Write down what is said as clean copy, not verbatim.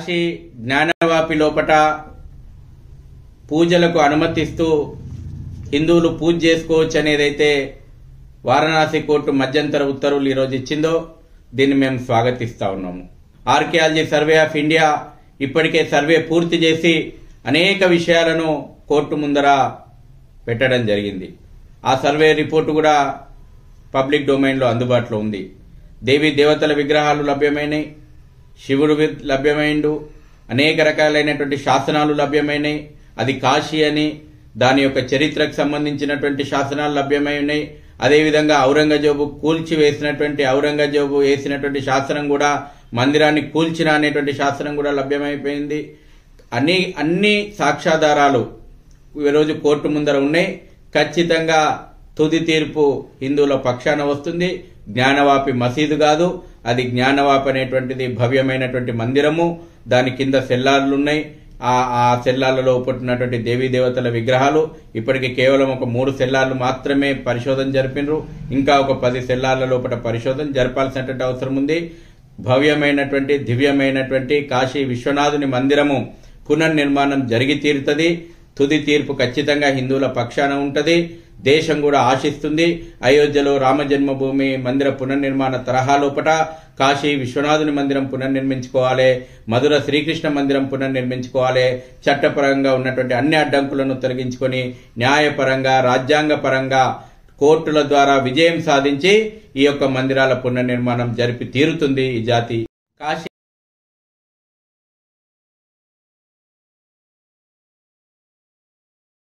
కాశీ జ్ఞానవాపి లోపట పూజలకు అనుమతిస్తూ హిందువులు పూజ చేసుకోవచ్చు అనేదైతే వారణాసి కోర్టు మధ్యంతర ఉత్తర్వులు ఈరోజు ఇచ్చిందో దీన్ని మేము స్వాగతిస్తా ఉన్నాము. ఆర్కియాలజీ సర్వే ఆఫ్ ఇండియా ఇప్పటికే సర్వే పూర్తి చేసి అనేక విషయాలను కోర్టు ముందర పెట్టడం జరిగింది. ఆ సర్వే రిపోర్టు కూడా పబ్లిక్ డొమైన్లో అందుబాటులో ఉంది. దేవీ దేవతల విగ్రహాలు లభ్యమైనవి, శివుడు లభ్యమైండు, అనేక రకాలైనటువంటి శాసనాలు లభ్యమైనవి. అది కాశీ అని దాని యొక్క చరిత్రకు సంబంధించినటువంటి శాసనాలు లభ్యమైనవి. అదేవిధంగా ఔరంగజేబు వేసినటువంటి శాసనం కూడా, మందిరాన్ని కూల్చిన అనేటువంటి శాసనం కూడా లభ్యమైపోయింది. అన్ని సాక్ష్యాధారాలు ఈరోజు కోర్టు ముందర ఉన్నాయి. ఖచ్చితంగా తుది తీర్పు హిందువుల పక్షాన వస్తుంది. జ్ఞానవాపి మసీదు కాదు, అది జ్ఞానవాపి అనేటువంటిది భవ్యమైనటువంటి మందిరము. దాని కింద సెల్లార్లున్నాయి. ఆ సెల్లార్లలో పుట్టినటువంటి దేవీ దేవతల విగ్రహాలు ఇప్పటికి కేవలం ఒక 3 సెల్లార్లు మాత్రమే పరిశోధన జరిపినరు. ఇంకా ఒక 10 సెల్లార్ల లోపల పరిశోధన జరపాల్సినటువంటి అవసరం ఉంది. భవ్యమైనటువంటి దివ్యమైనటువంటి కాశీ విశ్వనాథుని మందిరము పునర్నిర్మాణం జరిగి తీరుతుంది. తుది తీర్పు ఖచ్చితంగా హిందువుల పక్షాన ఉంటది. దేశం కూడా ఆశిస్తుంది. అయోధ్యలో రామజన్మభూమి మందిర పునర్నిర్మాణ తరహా లోపట కాశీ విశ్వనాథుని మందిరం పునర్నిర్మించుకోవాలి, మధుర శ్రీకృష్ణ మందిరం పునర్నిర్మించుకోవాలి. చట్టపరంగా ఉన్నటువంటి అన్ని అడ్డంకులను తొలగించుకొని న్యాయపరంగా రాజ్యాంగ పరంగా కోర్టుల ద్వారా విజయం సాధించి ఈ యొక్క మందిరాల పునర్నిర్మాణం జరిపి తీరుతుంది ఈ జాతి. కాశీ